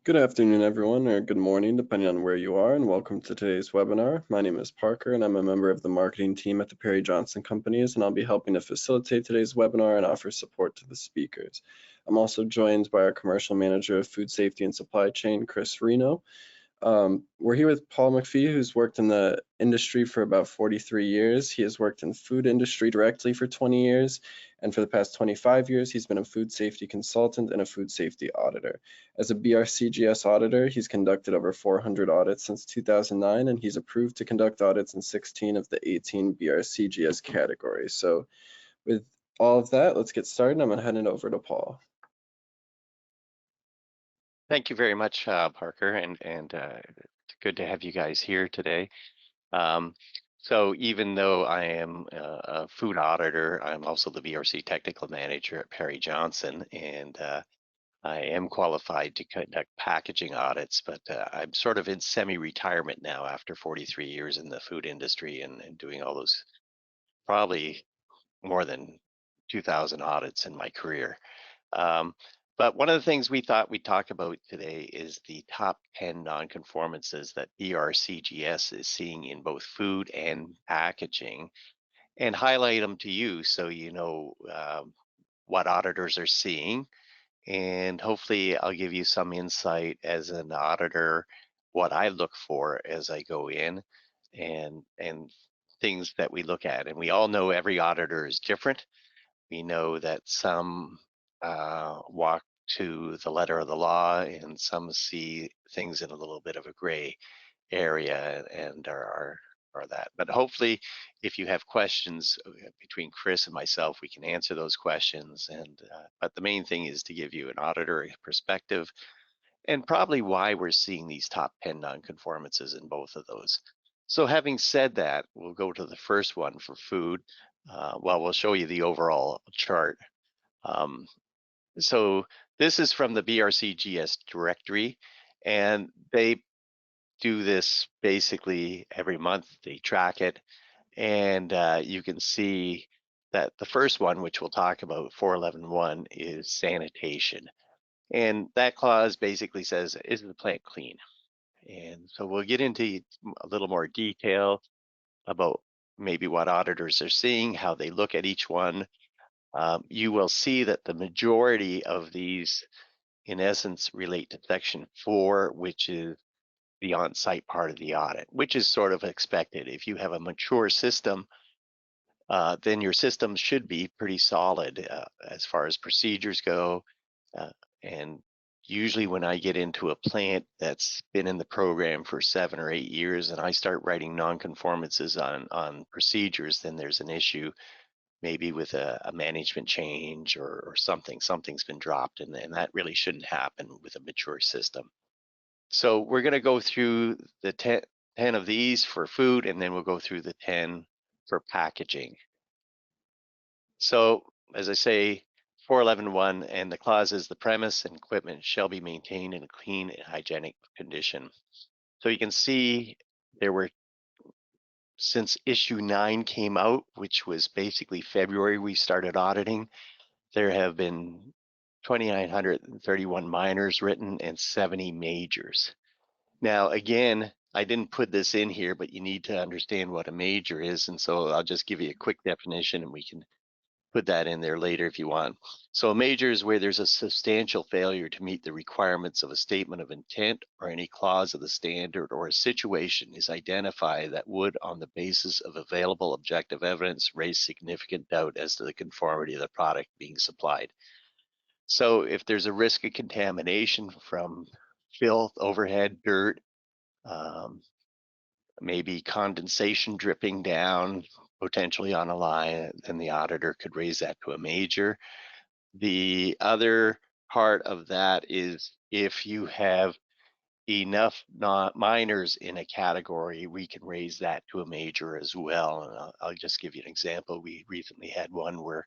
Good afternoon, everyone, or good morning, depending on where you are, and welcome to today's webinar. My name is Parker, and I'm a member of the marketing team at the Perry Johnson Companies, and I'll be helping to facilitate today's webinar and offer support to the speakers. I'm also joined by our commercial manager of food safety and supply chain, Chris Reno. We're here with Paul McPhee, who's worked in the industry for about 43 years. He has worked in food industry directly for 20 years, and for the past 25 years, he's been a food safety consultant and a food safety auditor. As a BRCGS auditor, he's conducted over 400 audits since 2009, and he's approved to conduct audits in 16 of the 18 BRCGS categories. So with all of that, let's get started. I'm gonna hand it over to Paul. Thank you very much, Parker, and it's good to have you guys here today. So even though I am a food auditor, I'm also the BRC technical manager at Perry Johnson, and I am qualified to conduct packaging audits, but I'm sort of in semi-retirement now after 43 years in the food industry and doing all those, probably more than 2,000 audits in my career. But one of the things we thought we'd talk about today is the top 10 nonconformances that BRCGS is seeing in both food and packaging, and highlight them to you so you know what auditors are seeing. And hopefully I'll give you some insight as an auditor, what I look for as I go in, and things that we look at. And we all know every auditor is different. We know that some walk to the letter of the law and some see things in a little bit of a gray area and are that. But hopefully, if you have questions between Chris and myself, we can answer those questions. And but the main thing is to give you an auditor perspective and probably why we're seeing these top 10 nonconformances in both of those. So having said that, we'll go to the first one for food. Well, we'll show you the overall chart. So this is from the BRCGS directory, and they do this basically every month. They track it, and you can see that the first one, which we'll talk about, 411.1, is sanitation. And that clause basically says, is the plant clean? And so we'll get into a little more detail about maybe what auditors are seeing, how they look at each one. You will see that the majority of these, in essence, relate to section 4, which is the on-site part of the audit, which is sort of expected. If you have a mature system, then your system should be pretty solid as far as procedures go. And usually when I get into a plant that's been in the program for 7 or 8 years and I start writing nonconformances on procedures, then there's an issue maybe with a management change or something's been dropped, and that really shouldn't happen with a mature system. So we're going to go through the 10 of these for food, and then we'll go through the 10 for packaging. So as I say, 411.1, and the clause is the premise and equipment shall be maintained in a clean and hygienic condition. So you can see there were, since issue 9 came out, which was basically February, we started auditing, there have been 2,931 minors written and 70 majors. Now, again, I didn't put this in here, but you need to understand what a major is. And so I'll just give you a quick definition and we can put that in there later if you want. So a major is where there's a substantial failure to meet the requirements of a statement of intent or any clause of the standard, or a situation is identified that would, on the basis of available objective evidence, raise significant doubt as to the conformity of the product being supplied. So if there's a risk of contamination from filth, overhead, dirt, maybe condensation dripping down, potentially on a line, then the auditor could raise that to a major. The other part of that is if you have enough minors in a category, we can raise that to a major as well. And I'll just give you an example. We recently had one where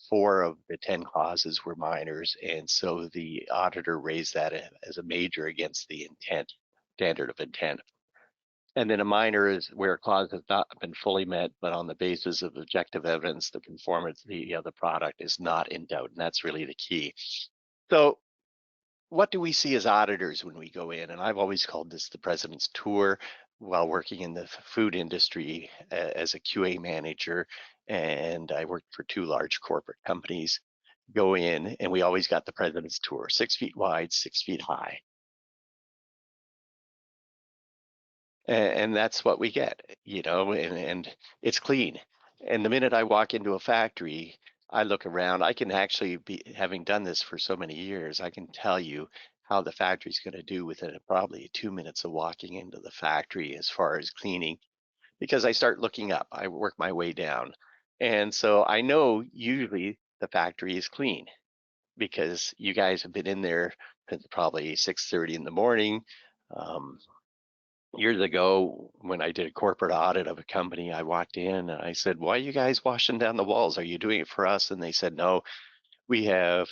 4 of the 10 clauses were minors, and so the auditor raised that as a major against the intent, standard of intent. And then a minor is where a clause has not been fully met, but on the basis of objective evidence, the conformity of the product is not in doubt, and that's really the key. So what do we see as auditors when we go in? And I've always called this the president's tour while working in the food industry as a QA manager. And I worked for 2 large corporate companies. Go in and we always got the president's tour, 6 feet wide, 6 feet high. And that's what we get, you know, and it's clean. And the minute I walk into a factory, I look around, I can actually be, having done this for so many years, I can tell you how the factory's going to do within probably 2 minutes of walking into the factory as far as cleaning, because I start looking up, I work my way down. And so I know usually the factory is clean because you guys have been in there since probably 6:30 in the morning. Um, Years ago, when I did a corporate audit of a company, I walked in and I said, "Why are you guys washing down the walls? Are you doing it for us?" And they said, "No, we have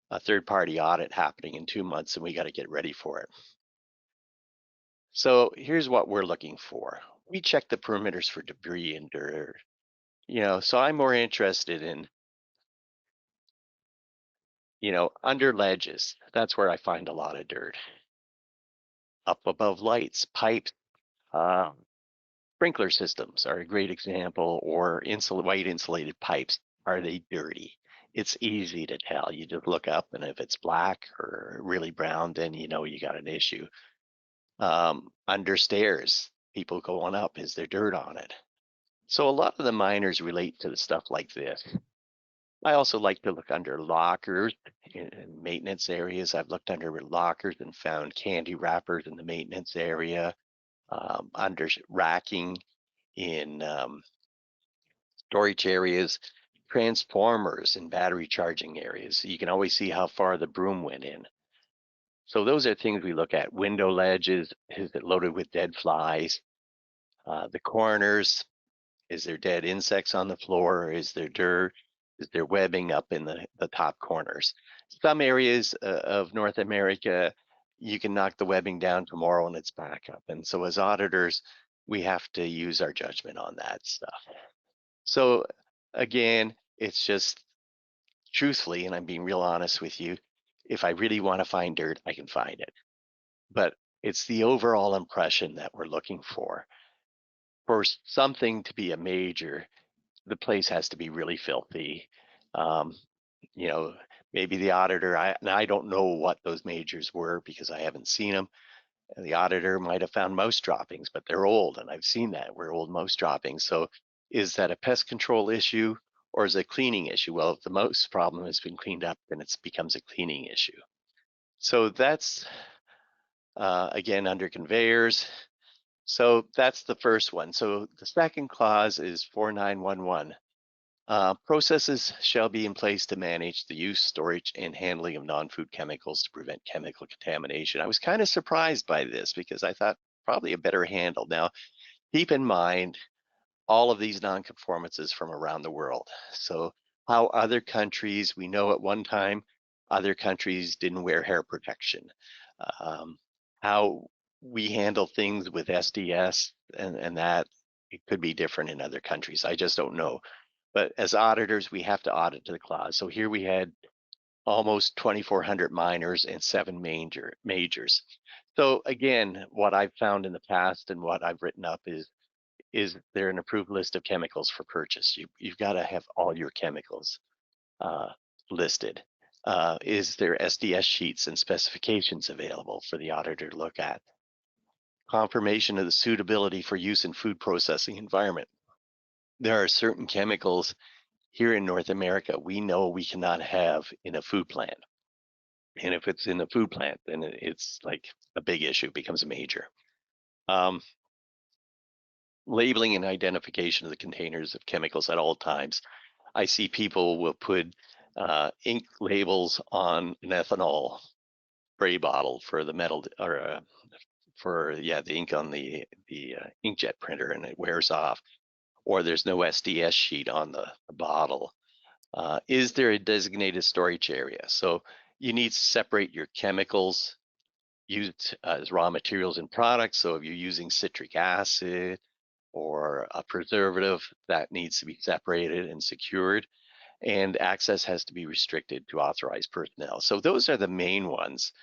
a third-party audit happening in 2 months and we got to get ready for it." So here's what we're looking for. We check the perimeters for debris and dirt. You know, so I'm more interested in, you know, under ledges. That's where I find a lot of dirt. Up above lights, pipes, um, sprinkler systems are a great example, or white insulated pipes. Are they dirty? It's easy to tell. You just look up, and if it's black or really brown, then you know you got an issue. Under stairs, people going up, is there dirt on it? So a lot of the minors relate to the stuff like this. I also like to look under lockers in maintenance areas. I've looked under lockers and found candy wrappers in the maintenance area, under racking in storage areas, transformers and battery charging areas. So you can always see how far the broom went in. So those are things we look at. Window ledges, is it loaded with dead flies? The corners, is there dead insects on the floor? Is there dirt? Is there webbing up in the top corners? Some areas of North America, you can knock the webbing down tomorrow and it's back up. And so as auditors, we have to use our judgment on that stuff. So again, it's just truthfully, and I'm being real honest with you, if I really want to find dirt, I can find it. But it's the overall impression that we're looking for. For something to be a major, the place has to be really filthy. Um, you know, maybe the auditor, I don't know what those majors were because I haven't seen them. The auditor might have found mouse droppings, but they're old, and I've seen that. We're old mouse droppings. So is that a pest control issue or is it a cleaning issue? Well, if the mouse problem has been cleaned up, then it becomes a cleaning issue. So that's, again, under conveyors. So that's the first one. So the second clause is 4911. Processes shall be in place to manage the use, storage, and handling of non-food chemicals to prevent chemical contamination. I was kind of surprised by this because I thought probably a better handle. Now, keep in mind all of these nonconformances from around the world. So how other countries, we know at one time, other countries didn't wear hair protection. Um, how we handle things with SDS and that, it could be different in other countries. I just don't know. But as auditors, we have to audit to the clause. So here we had almost 2,400 minors and 7 majors. So again, what I've found in the past and what I've written up is there an approved list of chemicals for purchase? You've got to have all your chemicals listed. Is there SDS sheets and specifications available for the auditor to look at? Confirmation of the suitability for use in food processing environment. There are certain chemicals here in North America we know we cannot have in a food plant. And if it's in a food plant, then it's like a big issue, it becomes a major. Labeling and identification of the containers of chemicals at all times. I see people will put ink labels on an ethanol spray bottle for the metal or for the ink on the inkjet printer, and it wears off, or there's no SDS sheet on the bottle. Is there a designated storage area? So you need to separate your chemicals used as raw materials in products. So if you're using citric acid or a preservative, that needs to be separated and secured, and access has to be restricted to authorized personnel. So those are the main ones.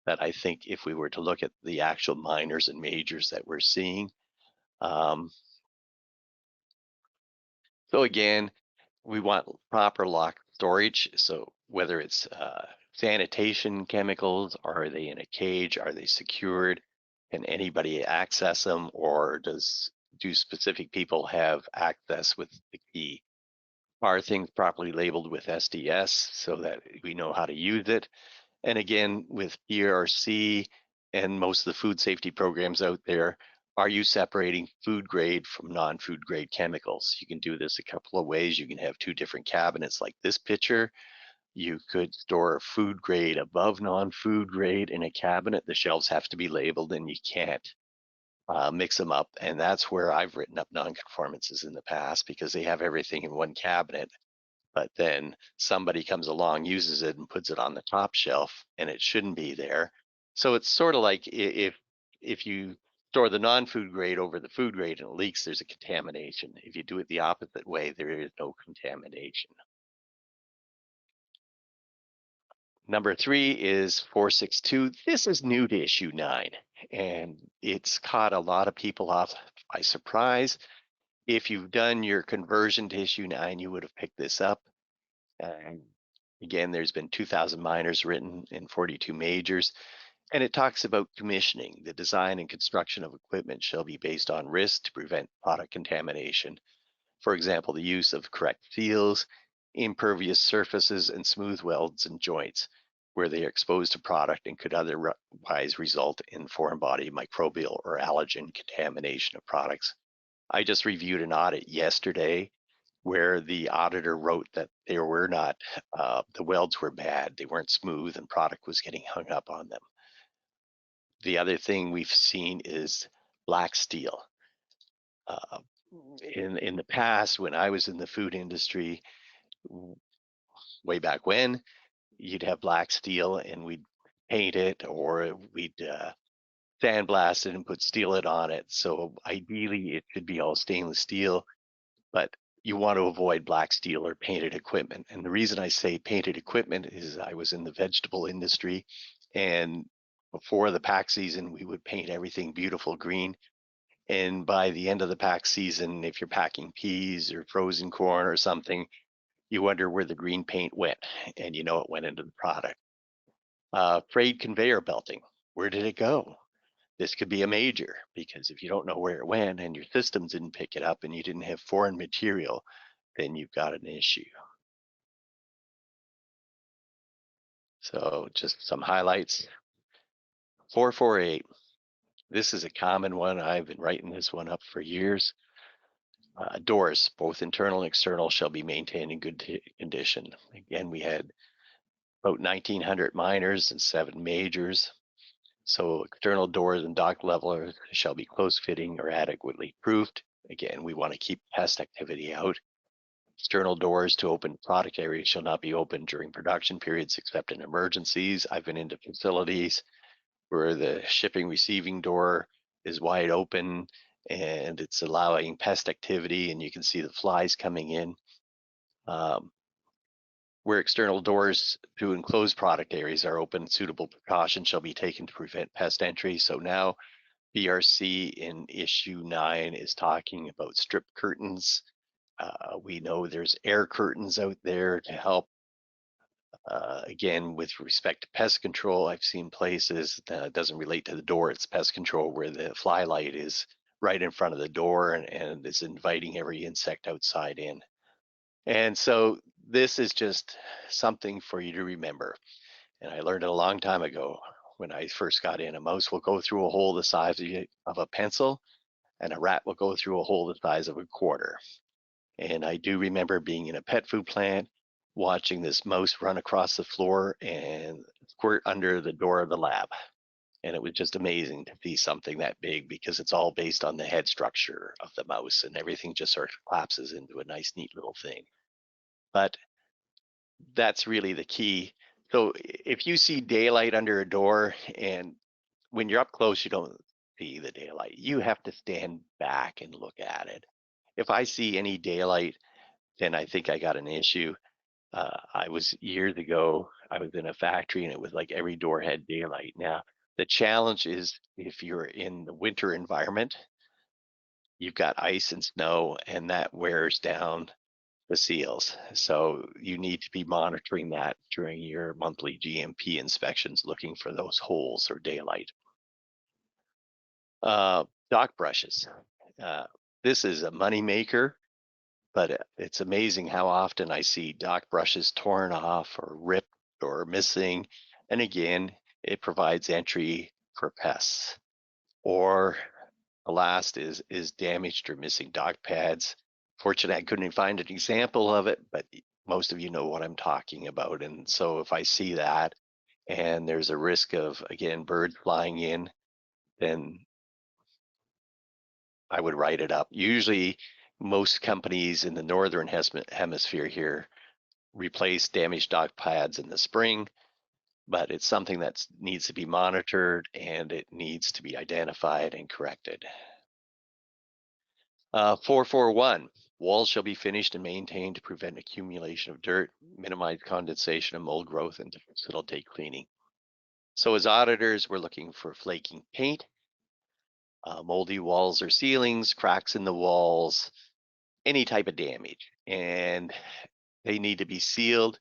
that I think if we were to look at the actual minors and majors that we're seeing. So again, we want proper locked storage. So whether it's sanitation chemicals, are they in a cage? Are they secured? Can anybody access them, or do specific people have access with the key? Are things properly labeled with SDS so that we know how to use it? And again, with BRC and most of the food safety programs out there, are you separating food grade from non-food grade chemicals? You can do this a couple of ways. You can have two different cabinets like this picture. You could store food grade above non-food grade in a cabinet. The shelves have to be labeled and you can't mix them up. And that's where I've written up non-conformances in the past, because they have everything in one cabinet, but then somebody comes along, uses it and puts it on the top shelf and it shouldn't be there. So it's sort of like if you store the non-food grade over the food grade and it leaks, there's a contamination. If you do it the opposite way, there is no contamination. Number 3 is 462. This is new to issue 9, and it's caught a lot of people off by surprise. If you've done your conversion to issue 9, you would have picked this up. Again, there's been 2,000 minors written in 42 majors, and it talks about commissioning. The design and construction of equipment shall be based on risk to prevent product contamination. For example, the use of correct seals, impervious surfaces, and smooth welds and joints where they are exposed to product and could otherwise result in foreign body, microbial, or allergen contamination of products. I just reviewed an audit yesterday where the auditor wrote that they were not, the welds were bad, they weren't smooth, and product was getting hung up on them. The other thing we've seen is black steel. In the past, when I was in the food industry, way back when, you'd have black steel and we'd paint it, or we'd sandblast it and put Steel-It on it. So ideally, it should be all stainless steel, but you want to avoid black steel or painted equipment. And the reason I say painted equipment is I was in the vegetable industry, and before the pack season, we would paint everything beautiful green. And by the end of the pack season, if you're packing peas or frozen corn or something, you wonder where the green paint went, and you know it went into the product. Freight conveyor belting, where did it go? This could be a major, because if you don't know where it went and your systems didn't pick it up and you didn't have foreign material, then you've got an issue. So just some highlights. 448. This is a common one. I've been writing this one up for years. Doors, both internal and external, shall be maintained in good condition. Again, we had about 1,900 minors and 7 majors. So external doors and dock levelers shall be close fitting or adequately proofed. Again, we want to keep pest activity out. External doors to open product areas shall not be opened during production periods except in emergencies. I've been into facilities where the shipping receiving door is wide open and it's allowing pest activity, and you can see the flies coming in. Where external doors to enclosed product areas are open, suitable precautions shall be taken to prevent pest entry. So now BRC in issue 9 is talking about strip curtains. We know there's air curtains out there to help. Again, with respect to pest control, I've seen places that doesn't relate to the door, it's pest control, where the fly light is right in front of the door and is inviting every insect outside in. And so this is just something for you to remember. And I learned it a long time ago when I first got in. A mouse will go through a hole the size of a pencil, and a rat will go through a hole the size of a quarter. And I do remember being in a pet food plant, watching this mouse run across the floor and squirt under the door of the lab. And it was just amazing to see something that big, because it's all based on the head structure of the mouse, and everything just sort of collapses into a nice, neat little thing. But that's really the key. So if you see daylight under a door, and when you're up close, you don't see the daylight, you have to stand back and look at it. If I see any daylight, then I think I got an issue. I was years ago, I was in a factory and it was like every door had daylight. Now, the challenge is if you're in the winter environment, you've got ice and snow and that wears down the seals. So you need to be monitoring that during your monthly GMP inspections, looking for those holes or daylight. Dock brushes. This is a moneymaker, but it's amazing how often I see dock brushes torn off or ripped or missing. And again, it provides entry for pests. Or the last is damaged or missing dock pads. Fortunately, I couldn't find an example of it, but most of you know what I'm talking about. And so if I see that and there's a risk of, again, birds flying in, then I would write it up. Usually most companies in the northern hemisphere here replace damaged dock pads in the spring, but it's something that needs to be monitored and it needs to be identified and corrected. 441, walls shall be finished and maintained to prevent accumulation of dirt, minimize condensation and mold growth, and facilitate cleaning. So as auditors, we're looking for flaking paint, moldy walls or ceilings, cracks in the walls, any type of damage, and they need to be sealed.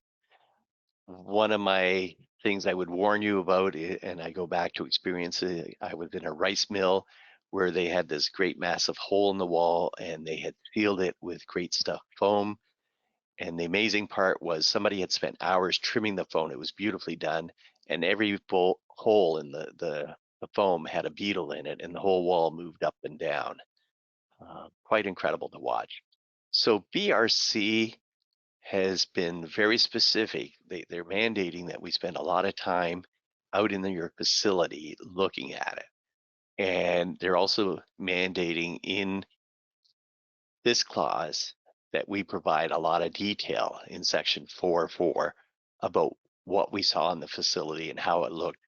One of my things I would warn you about, and I go back to experience, I was in a rice mill where they had this great massive hole in the wall and they had sealed it with great stuff foam. And the amazing part was somebody had spent hours trimming the foam. It was beautifully done. And every hole in the foam had a beetle in it and the whole wall moved up and down. Quite incredible to watch. So BRC has been very specific. They're mandating that we spend a lot of time out in your facility looking at it. And they're also mandating in this clause that we provide a lot of detail in section 4.4 about what we saw in the facility and how it looked.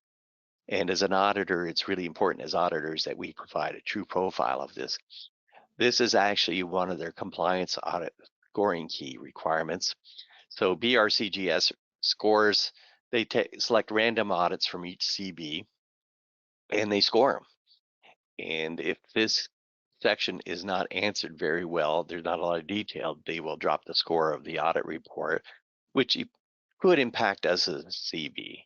And as an auditor, it's really important as auditors that we provide a true profile of this. This is actually one of their compliance audit scoring key requirements. So BRCGS scores, they select random audits from each CB and they score them. And if this section is not answered very well, there's not a lot of detail, they will drop the score of the audit report, which could impact us as a CB.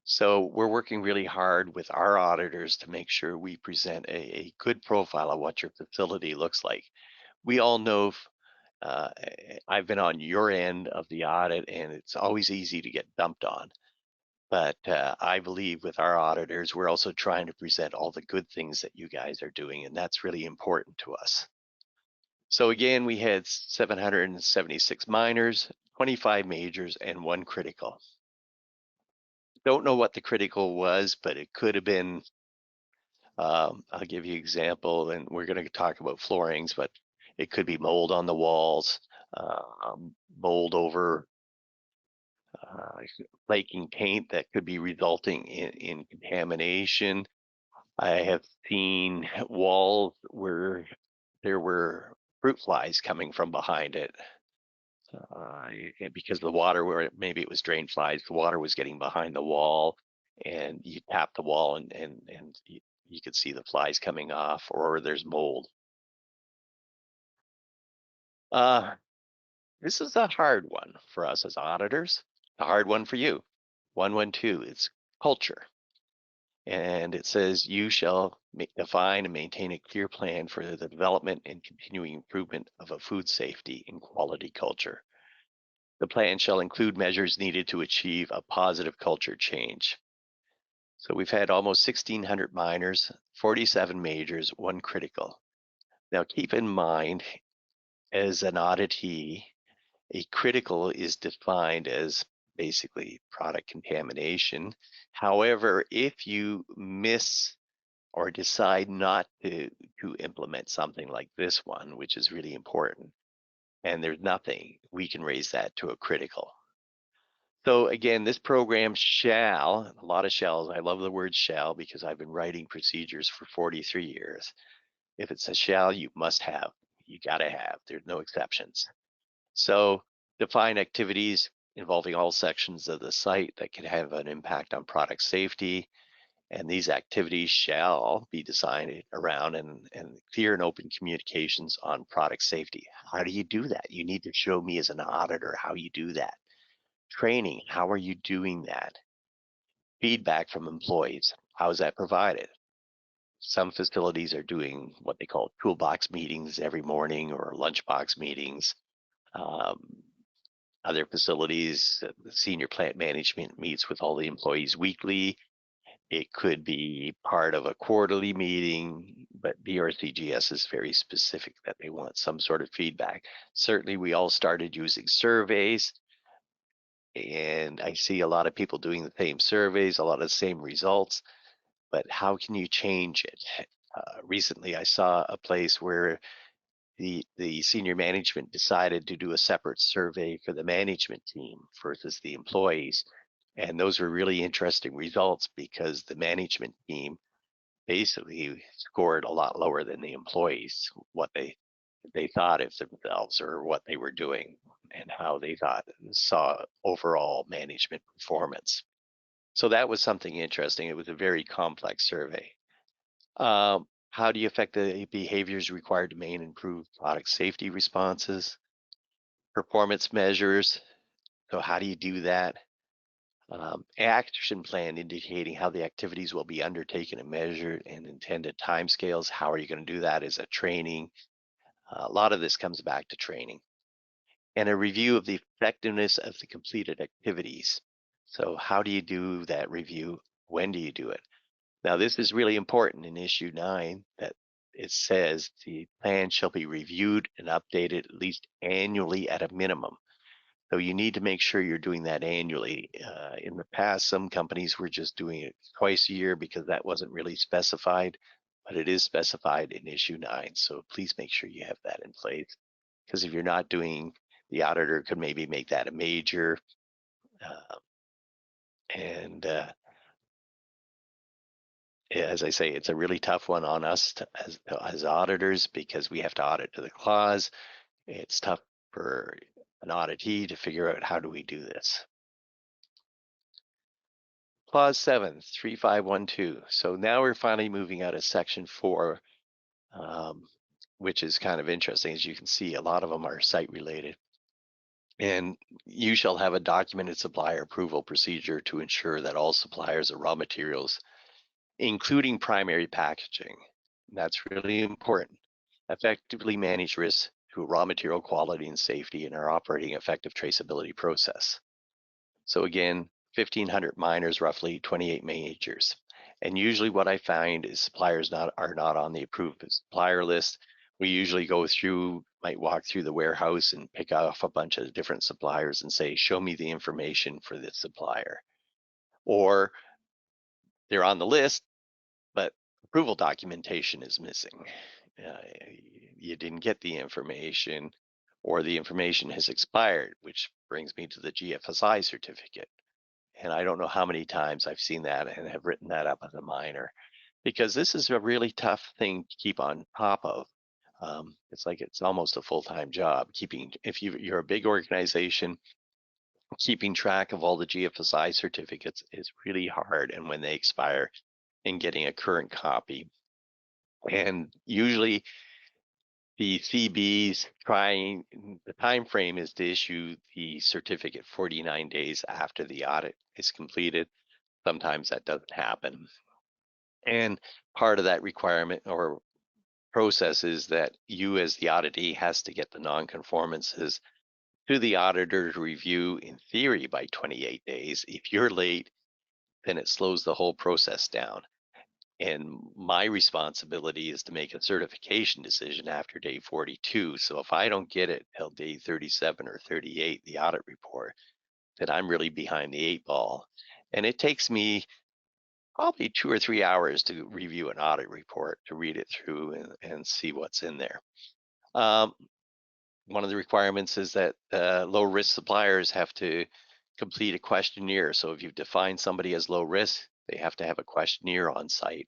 So we're working really hard with our auditors to make sure we present a good profile of what your facility looks like. We all know, I've been on your end of the audit and it's always easy to get dumped on. But I believe with our auditors, we're also trying to present all the good things that you guys are doing, and that's really important to us. So again, we had 776 minors, 25 majors, and 1 critical. Don't know what the critical was, but it could have been, I'll give you an example, and we're going to talk about floorings, but it could be mold on the walls, mold over flaking paint that could be resulting in contamination. I have seen walls where there were fruit flies coming from behind it. Because the water, where maybe it was drain flies, the water was getting behind the wall and you tap the wall and you could see the flies coming off, or there's mold. This is a hard one for us as auditors, a hard one for you. 112, it's culture. And it says you shall define and maintain a clear plan for the development and continuing improvement of a food safety and quality culture. The plan shall include measures needed to achieve a positive culture change. So we've had almost 1,600 minors, 47 majors, 1 critical. Now keep in mind, as an auditee, a critical is defined as basically product contamination. However, if you miss or decide not to implement something like this one, which is really important, and there's nothing, we can raise that to a critical. So again, this program shall, a lot of shalls, I love the word shall because I've been writing procedures for 43 years. If it's a shall, you must have, you gotta have, there's no exceptions. So define activities involving all sections of the site that could have an impact on product safety. And these activities shall be designed around and clear and open communications on product safety. How do you do that? You need to show me as an auditor how you do that. Training, how are you doing that? Feedback from employees, how is that provided? Some facilities are doing what they call toolbox meetings every morning or lunchbox meetings. Other facilities, the senior plant management meets with all the employees weekly. It could be part of a quarterly meeting, but BRCGS is very specific that they want some sort of feedback. Certainly, we all started using surveys, and I see a lot of people doing the same surveys, a lot of the same results, but how can you change it? Recently, I saw a place where the senior management decided to do a separate survey for the management team versus the employees. And those were really interesting results because the management team basically scored a lot lower than the employees, what they thought of themselves or what they were doing and how they saw overall management performance. So that was something interesting. It was a very complex survey. How do you affect the behaviors required to maintain and improve product safety responses? Performance measures. So how do you do that? Action plan indicating how the activities will be undertaken and measured and intended timescales. How are you going to do that? Is it training? A lot of this comes back to training. And a review of the effectiveness of the completed activities. So how do you do that review? When do you do it? Now, this is really important in issue 9 that it says the plan shall be reviewed and updated at least annually at a minimum. So you need to make sure you're doing that annually. In the past, some companies were just doing it twice a year because that wasn't really specified, but it is specified in issue 9. So please make sure you have that in place, because if you're not doing, the auditor could maybe make that a major. As I say, it's a really tough one on us as auditors because we have to audit to the clause. It's tough for an auditee to figure out how do we do this. Clause 7, 3512. So now we're finally moving out of section 4, which is kind of interesting. As you can see, a lot of them are site related. And you shall have a documented supplier approval procedure to ensure that all suppliers of raw materials, including primary packaging, that's really important, effectively manage risks to raw material quality and safety and are operating effective traceability process. So again, 1,500 minors, roughly 28 majors. And usually what I find is suppliers are not on the approved supplier list. We usually go through, might walk through the warehouse and pick off a bunch of different suppliers and say, show me the information for this supplier. Or they're on the list, but approval documentation is missing. You didn't get the information, or the information has expired, which brings me to the GFSI certificate. And I don't know how many times I've seen that and have written that up as a minor, because this is a really tough thing to keep on top of. It's almost a full-time job. If you're a big organization, keeping track of all the GFSI certificates is really hard, and when they expire, and getting a current copy. And usually the CBs the time frame is to issue the certificate 49 days after the audit is completed. Sometimes that doesn't happen. And part of that requirement or process is that you as the auditee has to get the nonconformances to the auditor to review in theory by 28 days. If you're late, then it slows the whole process down. And my responsibility is to make a certification decision after day 42. So if I don't get it till day 37 or 38, the audit report, then I'm really behind the 8 ball. And it takes me probably 2 or 3 hours to review an audit report, to read it through and see what's in there. One of the requirements is that low risk suppliers have to complete a questionnaire. So if you've defined somebody as low risk, they have to have a questionnaire on site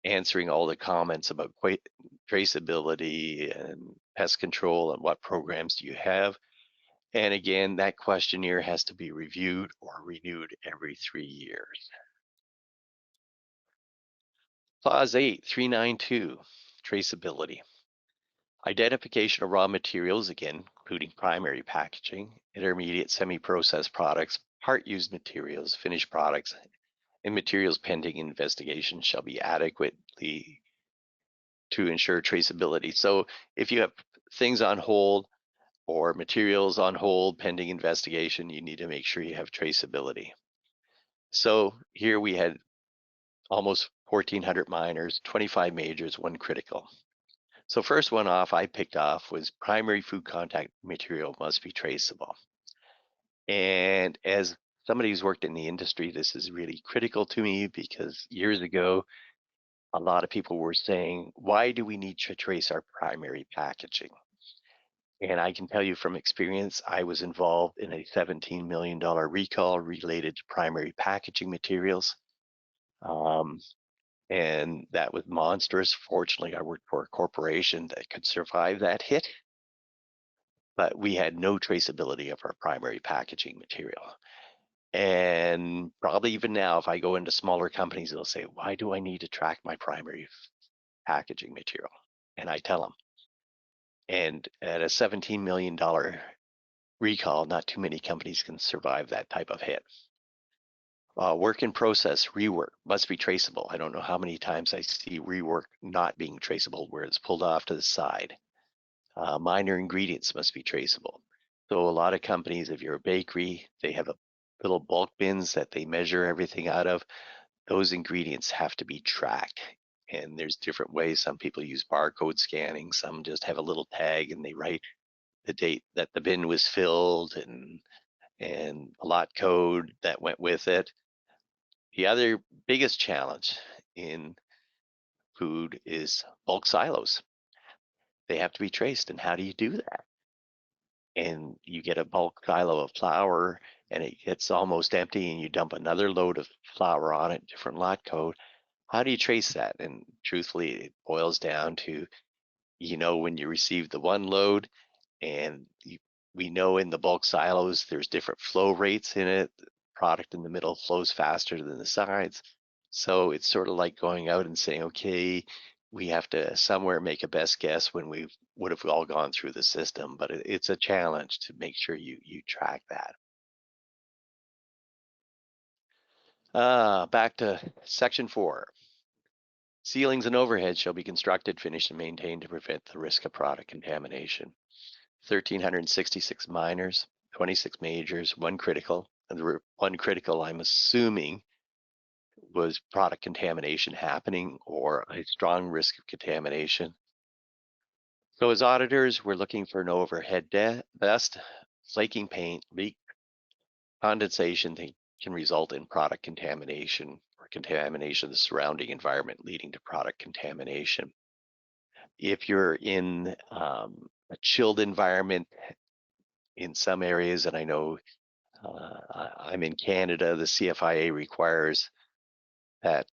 answering all the comments about traceability and pest control and what programs do you have. And again, that questionnaire has to be reviewed or renewed every 3 years. Clause 8, 392, traceability. Identification of raw materials, again, including primary packaging, intermediate semi-processed products, part-used materials, finished products, and materials pending investigation shall be adequately to ensure traceability. So if you have things on hold or materials on hold pending investigation, you need to make sure you have traceability. So here we had almost 1,400 minors, 25 majors, 1 critical. So first one off I picked off was primary food contact material must be traceable. And as somebody who's worked in the industry, this is really critical to me because years ago, a lot of people were saying, why do we need to trace our primary packaging? And I can tell you from experience, I was involved in a $17 million recall related to primary packaging materials. And that was monstrous. Fortunately, I worked for a corporation that could survive that hit, but we had no traceability of our primary packaging material. And probably even now, if I go into smaller companies, they'll say, why do I need to track my primary packaging material? And I tell them. And at a $17 million recall, not too many companies can survive that type of hit. Work in process, rework must be traceable. I don't know how many times I see rework not being traceable where it's pulled off to the side. Minor ingredients must be traceable. So a lot of companies, if you're a bakery, they have a little bulk bins that they measure everything out of. Those ingredients have to be tracked. And there's different ways. Some people use barcode scanning. Some just have a little tag and they write the date that the bin was filled and a lot code that went with it. The other biggest challenge in food is bulk silos. They have to be traced. And how do you do that? And you get a bulk silo of flour and it gets almost empty and you dump another load of flour on it, different lot code. How do you trace that? And truthfully, it boils down to, when you receive the one load and we know in the bulk silos, there's different flow rates in it. The product in the middle flows faster than the sides. So it's sort of like going out and saying, okay, we have to somewhere make a best guess when we would have all gone through the system, but it's a challenge to make sure you track that. Back to section 4. Ceilings and overheads shall be constructed, finished, and maintained to prevent the risk of product contamination. 1,366 minors, 26 majors, 1 critical. And the 1 critical, I'm assuming, was product contamination happening or a strong risk of contamination. So as auditors, we're looking for an overhead dust, flaking paint, leak, condensation that can result in product contamination or contamination of the surrounding environment leading to product contamination. If you're in a chilled environment in some areas, and I know I'm in Canada, the CFIA requires that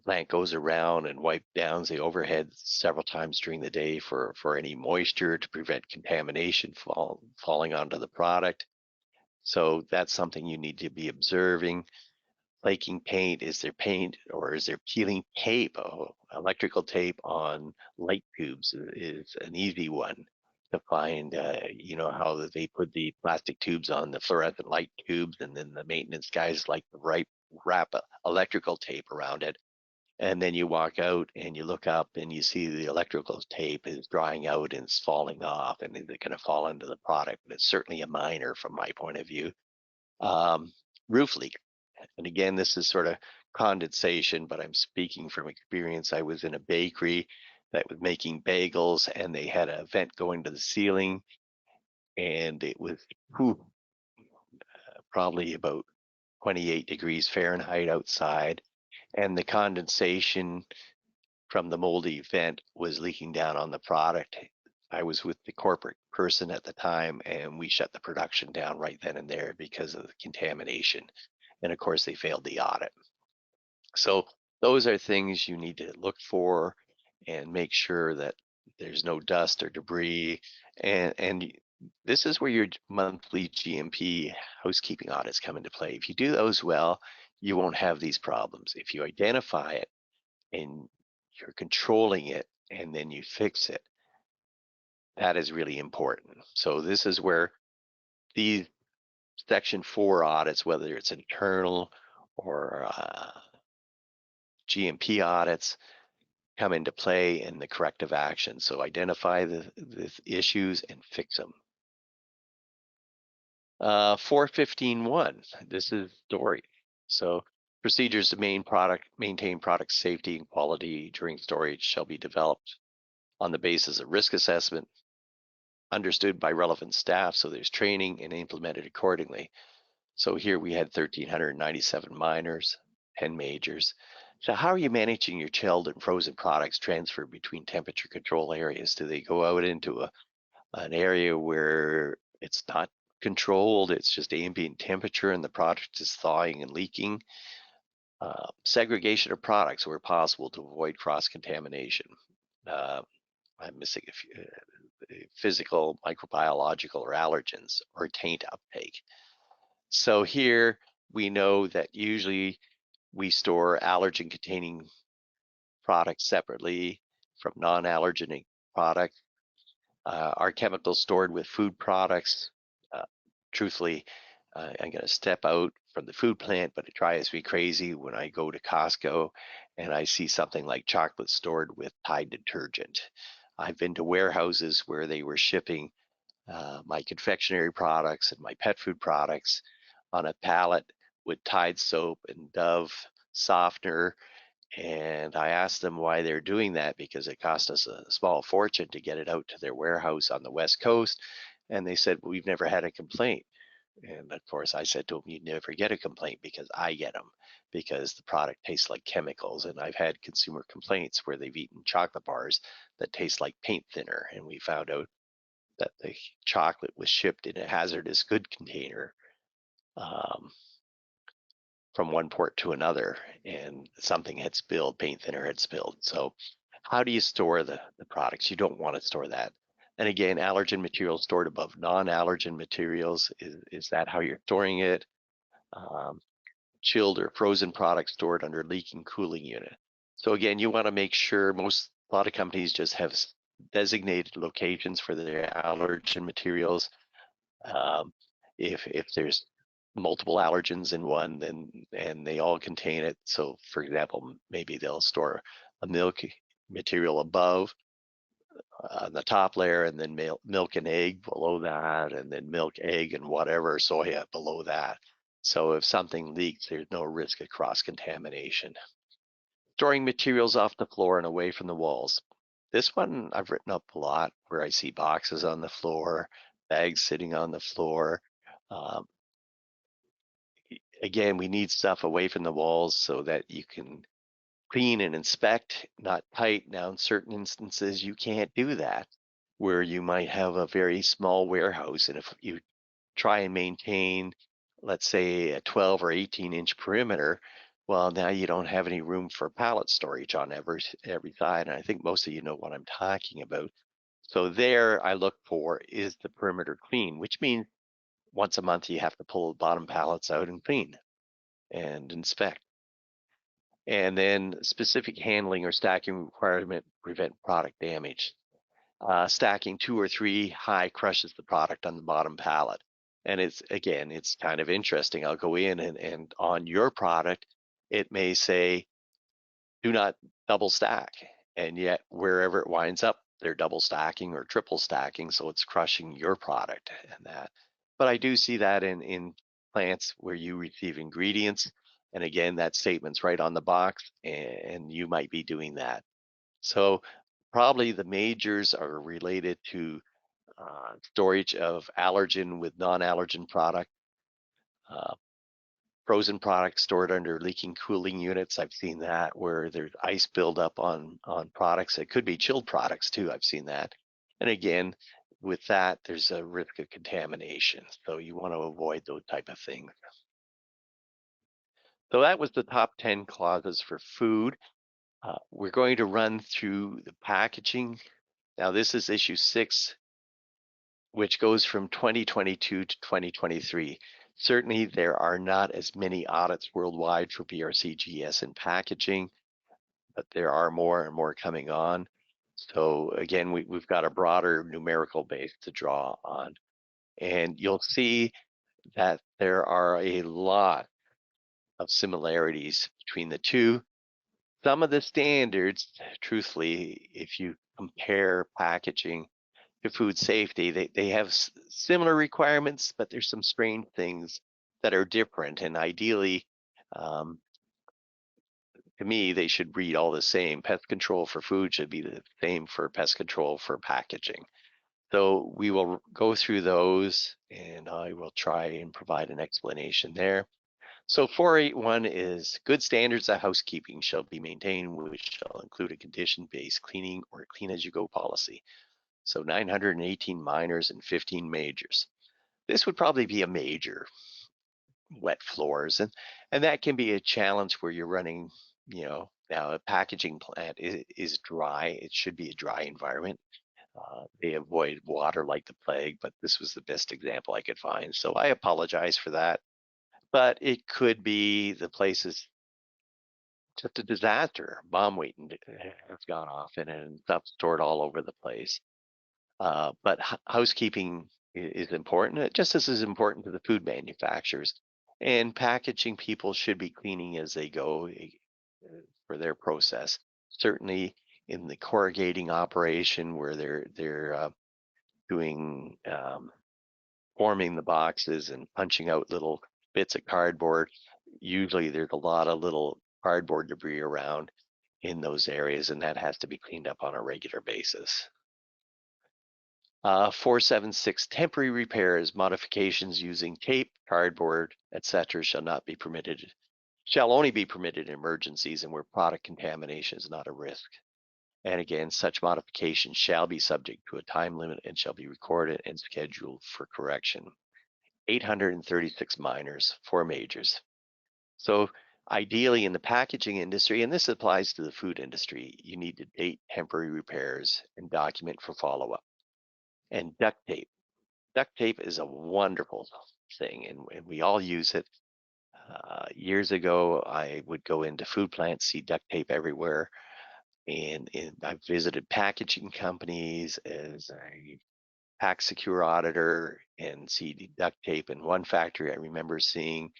plant goes around and wipe down the overhead several times during the day for any moisture to prevent contamination falling onto the product. So that's something you need to be observing. Flaking paint, is there paint or is there peeling tape? Electrical tape on light tubes is an easy one to find. How they put the plastic tubes on the fluorescent light tubes, and then the maintenance guys like to wrap electrical tape around it. And then you walk out and you look up and you see the electrical tape is drying out and it's falling off and it's going to fall into the product. But it's certainly a minor from my point of view. Roof leak. And again, this is sort of condensation, but I'm speaking from experience. I was in a bakery that was making bagels and they had a vent going to the ceiling and it was probably about 28 degrees Fahrenheit outside. And the condensation from the moldy vent was leaking down on the product. I was with the corporate person at the time and we shut the production down right then and there because of the contamination. And of course, they failed the audit. So those are things you need to look for and make sure that there's no dust or debris. And this is where your monthly GMP housekeeping audits come into play. If you do those well, you won't have these problems. If you identify it and you're controlling it and then you fix it, that is really important. So this is where these Section 4 audits, whether it's internal or GMP audits, come into play in the corrective action. So identify the issues and fix them. 415.1, this is storage. So procedures to maintain product safety and quality during storage shall be developed on the basis of risk assessment, understood by relevant staff, so there's training, and implemented accordingly. So here we had 1,397 minors, 10 majors. So how are you managing your chilled and frozen products transfer between temperature control areas? Do they go out into an area where it's not controlled, it's just ambient temperature and the product is thawing and leaking? Segregation of products where possible to avoid cross-contamination. I'm missing a few, physical, microbiological, or allergens, or taint uptake. So here we know that usually we store allergen-containing products separately from non-allergenic products. Our chemicals stored with food products. Truthfully, I'm going to step out from the food plant, but it drives me crazy when I go to Costco and I see something like chocolate stored with Tide detergent. I've been to warehouses where they were shipping my confectionery products and my pet food products on a pallet with Tide soap and Dove softener. And I asked them why they're doing that, because it cost us a small fortune to get it out to their warehouse on the West Coast. And they said, well, we've never had a complaint. And of course, I said to them, you never get a complaint because I get them, because the product tastes like chemicals. And I've had consumer complaints where they've eaten chocolate bars that taste like paint thinner. And we found out that the chocolate was shipped in a hazardous good container from one port to another, and something had spilled, paint thinner had spilled. So how do you store the products? You don't want to store that. And again, allergen materials stored above non-allergen materials, is that how you're storing it? Chilled or frozen products stored under leaking cooling unit. So again, you want to make sure, a lot of companies just have designated locations for their allergen materials. If there's multiple allergens in one, then and they all contain it. So for example, maybe they'll store a milk material above on the top layer, and then milk and egg below that, and then milk, egg, and whatever soya below that. So if something leaks, there's no risk of cross-contamination. Storing materials off the floor and away from the walls. This one I've written up a lot, where I see boxes on the floor, bags sitting on the floor. Again, we need stuff away from the walls so that you can clean and inspect, not tight. Now, in certain instances, you can't do that, where you might have a very small warehouse, and if you try and maintain, let's say, a 12 or 18-inch perimeter, well, now you don't have any room for pallet storage on every side, and I think most of you know what I'm talking about. So there, I look for, is the perimeter clean, which means once a month you have to pull the bottom pallets out and clean and inspect. And then specific handling or stacking requirement prevent product damage. Stacking 2 or 3 high crushes the product on the bottom pallet. And it's kind of interesting. I'll go in and on your product, it may say, do not double stack. And yet wherever it winds up, they're double stacking or triple stacking. So it's crushing your product and that. But I do see that in plants where you receive ingredients. And again, that statement's right on the box, and you might be doing that. So probably the majors are related to storage of allergen with non-allergen product, frozen products stored under leaking cooling units. I've seen that, where there's ice buildup on products. It could be chilled products too. I've seen that. And again, with that, there's a risk of contamination. So you want to avoid those type of things. So that was the top 10 clauses for food. We're going to run through the packaging. Now this is issue 6, which goes from 2022 to 2023. Certainly, there are not as many audits worldwide for BRCGS in packaging, but there are more and more coming on. So again, we've got a broader numerical base to draw on. And you'll see that there are a lot of similarities between the two. Some of the standards, truthfully, if you compare packaging to food safety, they have similar requirements, but there's some strange things that are different. And ideally, to me, they should read all the same. Pest control for food should be the same for pest control for packaging. So we will go through those, and I will try and provide an explanation there. So 481 is good standards of housekeeping shall be maintained, which shall include a condition-based cleaning or clean-as-you-go policy. So 918 minors and 15 majors. This would probably be a major, wet floors, and that can be a challenge where you're running, now a packaging plant is dry. It should be a dry environment. They avoid water like the plague, but this was the best example I could find. So I apologize for that. But it could be the place is just a disaster. Bomb waiting has gone off and stuff stored all over the place. But housekeeping is important, just as is important to the food manufacturers. And packaging people should be cleaning as they go for their process. Certainly in the corrugating operation where they're doing forming the boxes and punching out little bits of cardboard. Usually there's a lot of little cardboard debris around in those areas, and that has to be cleaned up on a regular basis. 476, temporary repairs, modifications using tape, cardboard, etc. shall only be permitted in emergencies and where product contamination is not a risk. And again, such modifications shall be subject to a time limit and shall be recorded and scheduled for correction. 836 minors, 4 majors. So ideally in the packaging industry, and this applies to the food industry, you need to date temporary repairs and document for follow-up. And duct tape. Duct tape is a wonderful thing, and we all use it. Years ago, I would go into food plants, see duct tape everywhere. And I've visited packaging companies as a pack secure auditor and see duct tape. In one factory I remember seeing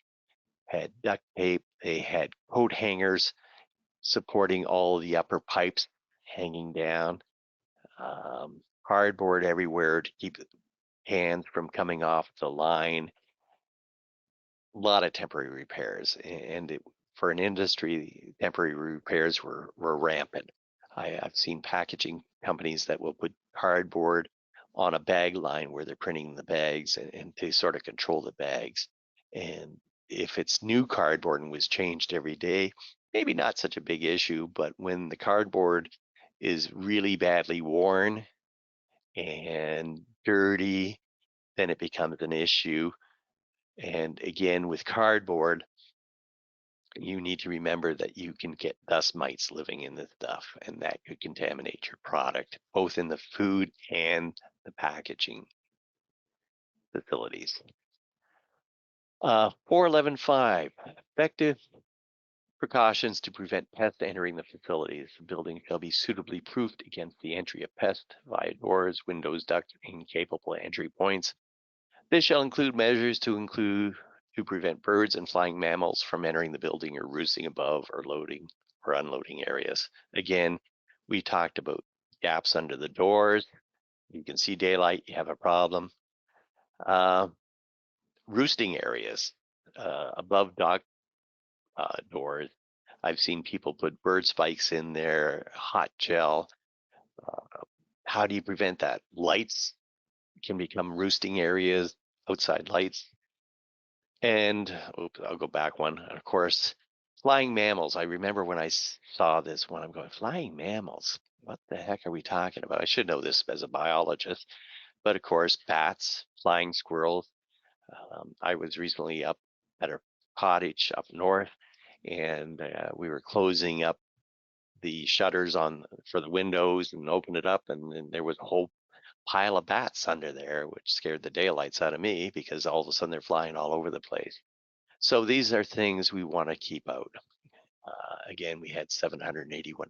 had duct tape. They had coat hangers supporting all the upper pipes hanging down, cardboard everywhere to keep cans from coming off the line. A lot of temporary repairs, and for an industry, temporary repairs were rampant. I've seen packaging companies that will put cardboard on a bag line where they're printing the bags and to sort of control the bags. And if it's new cardboard and was changed every day, maybe not such a big issue, but when the cardboard is really badly worn and dirty, then it becomes an issue. And again, with cardboard, you need to remember that you can get dust mites living in the stuff, and that could contaminate your product, both in the food and the packaging facilities. 411.5, effective precautions to prevent pests entering the facilities. The building shall be suitably proofed against the entry of pests via doors, windows, ducts, and capable entry points. This shall include measures to prevent birds and flying mammals from entering the building or roosting above or loading or unloading areas. Again, we talked about gaps under the doors. You can see daylight, you have a problem. Roosting areas above dog doors. I've seen people put bird spikes in there, hot gel. How do you prevent that? Lights can become roosting areas, outside lights. And I'll go back one. And of course, flying mammals. I remember when I saw this one, I'm going, flying mammals? What the heck are we talking about? I should know this as a biologist. But of course, bats, flying squirrels. I was recently up at a cottage up north, and we were closing up the shutters for the windows and opened it up, and then there was a whole pile of bats under there, which scared the daylights out of me because all of a sudden they're flying all over the place. So these are things we want to keep out. Again, we had 781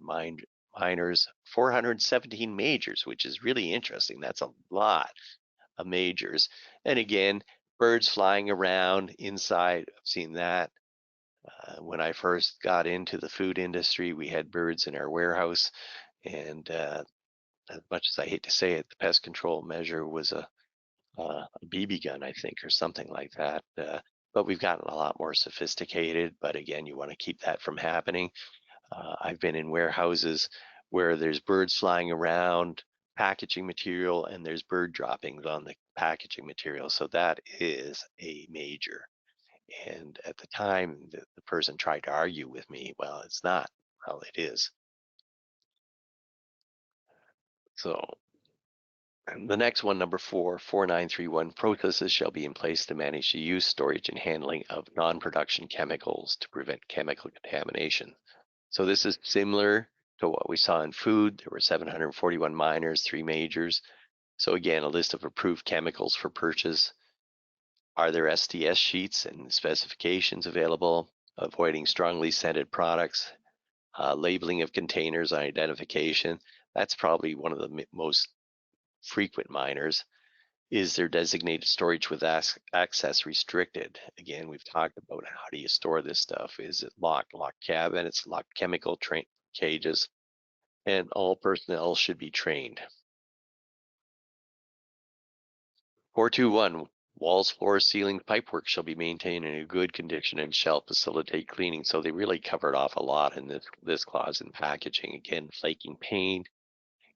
minors, 417 majors, which is really interesting. That's a lot of majors. And again, birds flying around inside, I've seen that. When I first got into the food industry, we had birds in our warehouse, and as much as I hate to say it, the pest control measure was a BB gun, I think, or something like that. But we've gotten a lot more sophisticated. But again, you want to keep that from happening. I've been in warehouses where there's birds flying around, packaging material, and there's bird droppings on the packaging material. So that is a major. And at the time, the person tried to argue with me, well, it's not. Well, it is. So the next one, number 4, 4931, processes shall be in place to manage the use, storage, and handling of non-production chemicals to prevent chemical contamination. So this is similar to what we saw in food. There were 741 minors, 3 majors. So again, a list of approved chemicals for purchase. Are there SDS sheets and specifications available? Avoiding strongly scented products. Labeling of containers and identification. That's probably one of the most frequent minors. Is there designated storage with access restricted? Again, we've talked about how do you store this stuff. Is it locked cabinets, locked chemical cages, and all personnel should be trained. 421, walls, floors, ceilings, pipework shall be maintained in a good condition and shall facilitate cleaning. So they really covered off a lot in this clause in packaging. Again, flaking paint.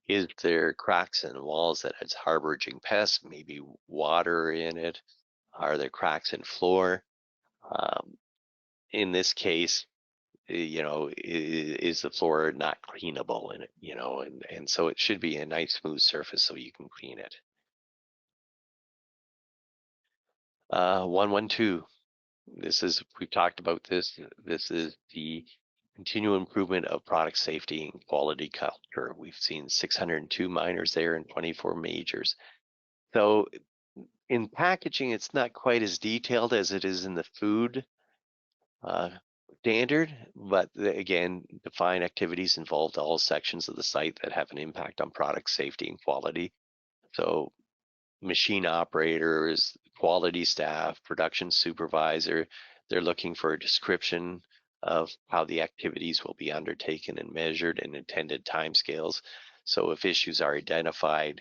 Is there cracks in walls that it's harboring pests, maybe water in it? Are there cracks in floor? In this case, is the floor not cleanable in it, and so it should be a nice smooth surface so you can clean it. 112, we've talked about this. This is the continual improvement of product safety and quality culture. We've seen 602 minors there and 24 majors. So in packaging, it's not quite as detailed as it is in the food standard, but again, define activities involved all sections of the site that have an impact on product safety and quality. So machine operators, quality staff, production supervisor, they're looking for a description of how the activities will be undertaken and measured and intended timescales. So if issues are identified,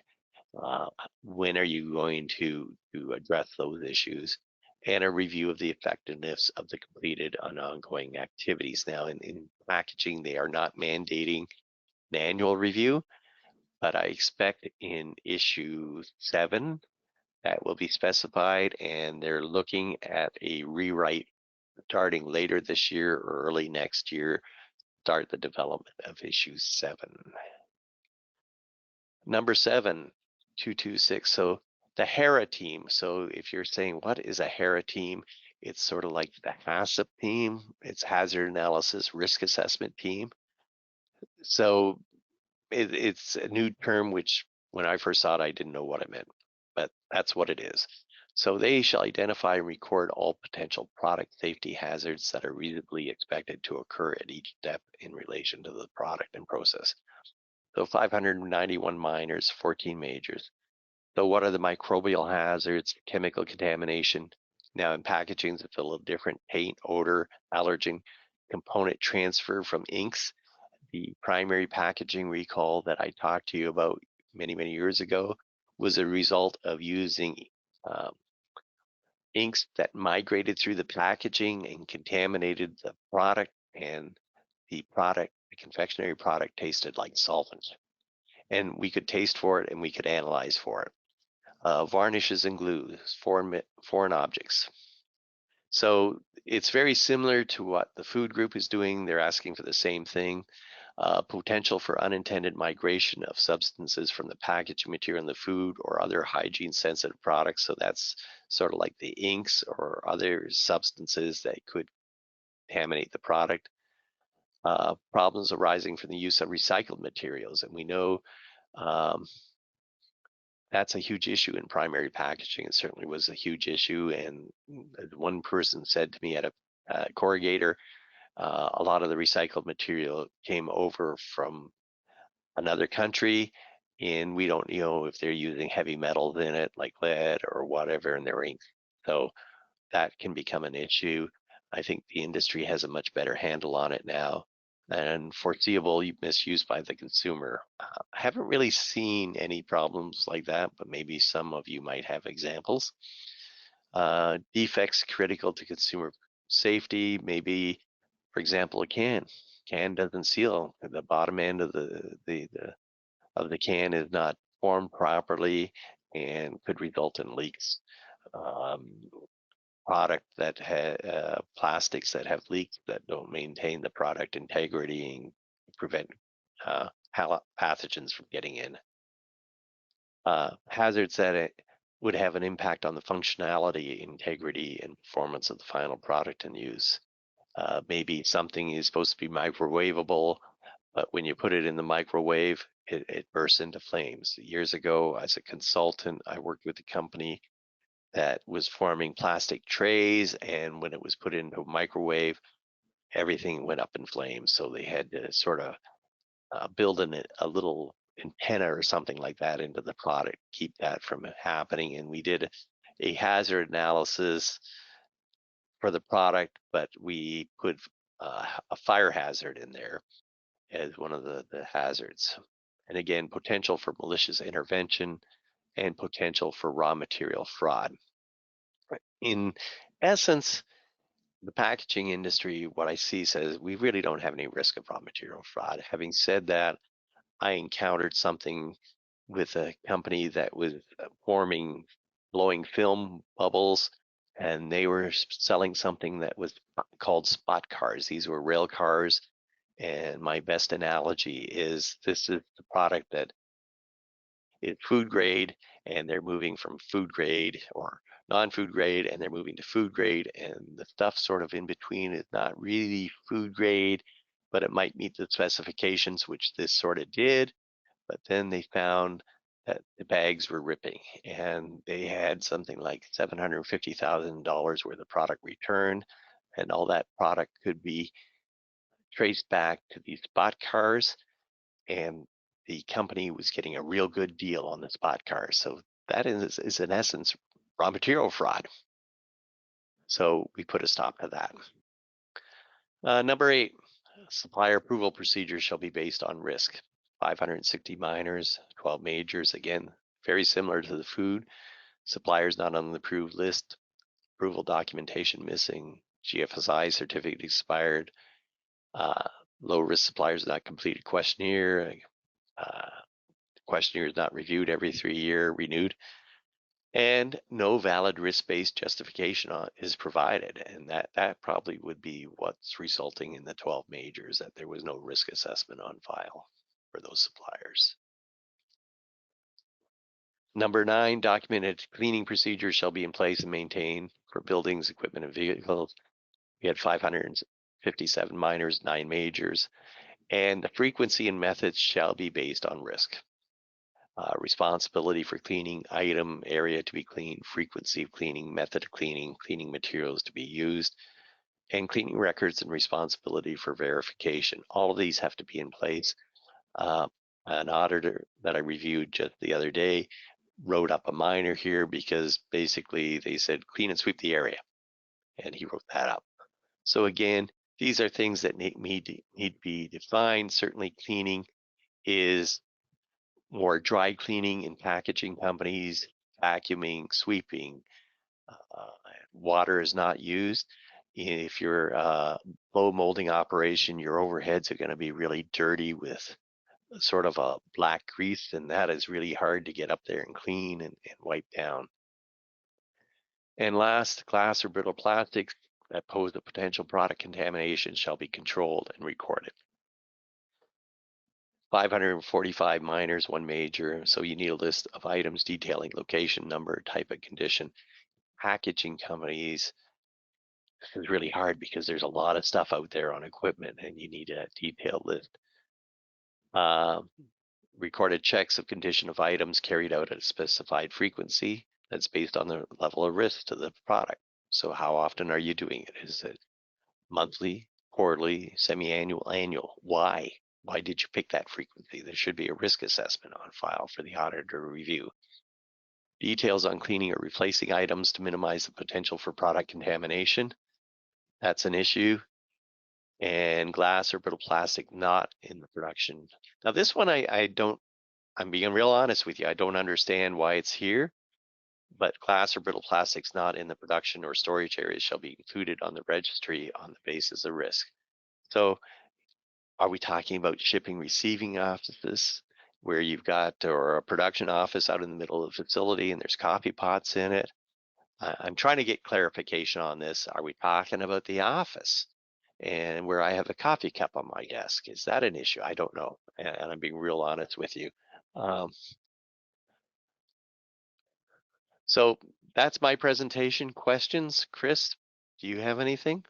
when are you going to address those issues? And a review of the effectiveness of the completed and ongoing activities. Now, in packaging, they are not mandating an annual review, but I expect in issue 7 that will be specified, and they're looking at a rewrite starting later this year or early next year, start the development of issue 7. Number 7, 226. So the HARA team. So if you're saying, what is a HARA team? It's sort of like the HACCP team. It's hazard analysis risk assessment team. So it's a new term, which when I first saw it, I didn't know what it meant, but that's what it is. So they shall identify and record all potential product safety hazards that are reasonably expected to occur at each step in relation to the product and process. So 591 minors, 14 majors. So what are the microbial hazards, chemical contamination? Now in packaging, it's a little different. Paint, odor, allergen, component transfer from inks. The primary packaging recall that I talked to you about many, many years ago was a result of using inks that migrated through the packaging and contaminated the product, and the confectionery product tasted like solvent. And we could taste for it and we could analyze for it. Varnishes and glues, foreign objects. So it's very similar to what the food group is doing. They're asking for the same thing. Potential for unintended migration of substances from the packaging material in the food or other hygiene sensitive products. So that's sort of like the inks or other substances that could contaminate the product. Problems arising from the use of recycled materials. And we know that's a huge issue in primary packaging. It certainly was a huge issue. And one person said to me at a corrugator, a lot of the recycled material came over from another country, and we don't know if they're using heavy metals in it, like lead or whatever, in their ink. So that can become an issue. I think the industry has a much better handle on it now, and foreseeable misuse by the consumer. I haven't really seen any problems like that, but maybe some of you might have examples. Defects critical to consumer safety, maybe, for example, a can doesn't seal. The bottom end of the can is not formed properly and could result in leaks. Product that plastics that have leaks that don't maintain the product integrity and prevent pathogens from getting in. Hazards that would have an impact on the functionality, integrity, and performance of the final product in use. Maybe something is supposed to be microwavable, but when you put it in the microwave, it bursts into flames. Years ago, as a consultant, I worked with a company that was forming plastic trays, and when it was put into a microwave, everything went up in flames. So they had to sort of build a little antenna or something like that into the product, keep that from happening. And we did a hazard analysis for the product, but we put a fire hazard in there as one of the hazards. And again, potential for malicious intervention and potential for raw material fraud. In essence, the packaging industry, what I see says we really don't have any risk of raw material fraud. Having said that, I encountered something with a company that was forming blowing film bubbles, and they were selling something that was called spot cars. These were rail cars, and my best analogy is this is the product that is food grade, and they're moving from food grade or non-food grade, and they're moving to food grade, and the stuff sort of in between is not really food grade, but it might meet the specifications, which this sort of did. But then they found that the bags were ripping, and they had something like $750,000 worth of product returned, and all that product could be traced back to these spot cars, and the company was getting a real good deal on the spot cars. So that is in essence raw material fraud. So we put a stop to that. Number 8, supplier approval procedures shall be based on risk. 560 minors, 12 majors. Again, very similar to the food. Suppliers not on the approved list, approval documentation missing, GFSI certificate expired, low risk suppliers not completed questionnaire, questionnaire is not reviewed every 3 year, renewed, and no valid risk-based justification is provided. And that probably would be what's resulting in the 12 majors, that there was no risk assessment on file for those suppliers. Number 9, documented cleaning procedures shall be in place and maintained for buildings, equipment, and vehicles. We had 557 minors, 9 majors, and the frequency and methods shall be based on risk. Responsibility for cleaning, item, area to be cleaned, frequency of cleaning, method of cleaning, cleaning materials to be used, and cleaning records and responsibility for verification. All of these have to be in place. An auditor that I reviewed just the other day wrote up a minor here because basically they said clean and sweep the area, and he wrote that up. So again, these are things that need to be defined. Certainly cleaning is more dry cleaning in packaging companies, vacuuming, sweeping. Water is not used. If you're a blow molding operation, your overheads are going to be really dirty with sort of a black grease, and that is really hard to get up there and clean and wipe down. And last, glass or brittle plastics that pose a potential product contamination shall be controlled and recorded. 545 minors, 1 major. So you need a list of items detailing location, number, type of condition. Packaging companies, this is really hard because there's a lot of stuff out there on equipment and you need a detailed list. recorded checks of condition of items carried out at a specified frequency that's based on the level of risk to the product. So how often are you doing it? Is it monthly, quarterly, semi-annual, annual? Why? Why did you pick that frequency? There should be a risk assessment on file for the auditor to review. Details on cleaning or replacing items to minimize the potential for product contamination. That's an issue. And glass or brittle plastic not in the production. Now this one I'm being real honest with you, I don't understand why it's here, but glass or brittle plastics not in the production or storage areas shall be included on the registry on the basis of risk. So are we talking about shipping receiving offices where you've got, or a production office out in the middle of the facility and there's coffee pots in it? I'm trying to get clarification on this. Are we talking about the office and where I have a coffee cup on my desk? Is that an issue? I don't know. And I'm being real honest with you. So that's my presentation. Questions? Chris, do you have anything?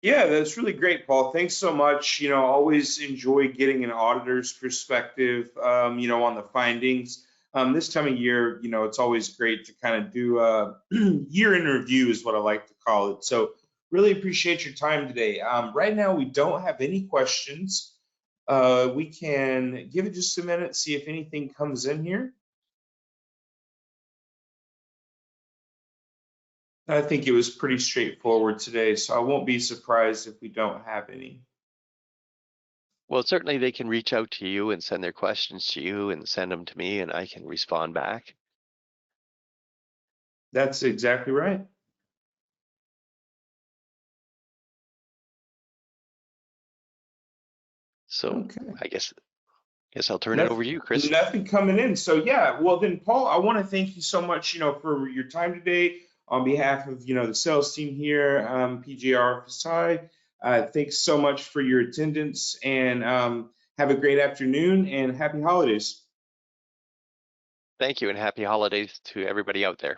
Yeah, that's really great, Paul. Thanks so much. Always enjoy getting an auditor's perspective, on the findings. This time of year, it's always great to kind of do a year in review is what I like to call it. So really appreciate your time today. Right now, we don't have any questions. We can give it just a minute, see if anything comes in here. I think it was pretty straightforward today, so I won't be surprised if we don't have any. Well, certainly they can reach out to you and send their questions to you and send them to me and I can respond back. That's exactly right. So okay. I guess I'll turn it over to you, Chris. Nothing coming in. So yeah, well then, Paul, I want to thank you so much, for your time today on behalf of, the sales team here, PJRFSI. Thanks so much for your attendance and have a great afternoon and happy holidays. Thank you and happy holidays to everybody out there.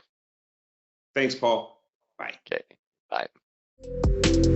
Thanks, Paul. Bye. Okay, bye.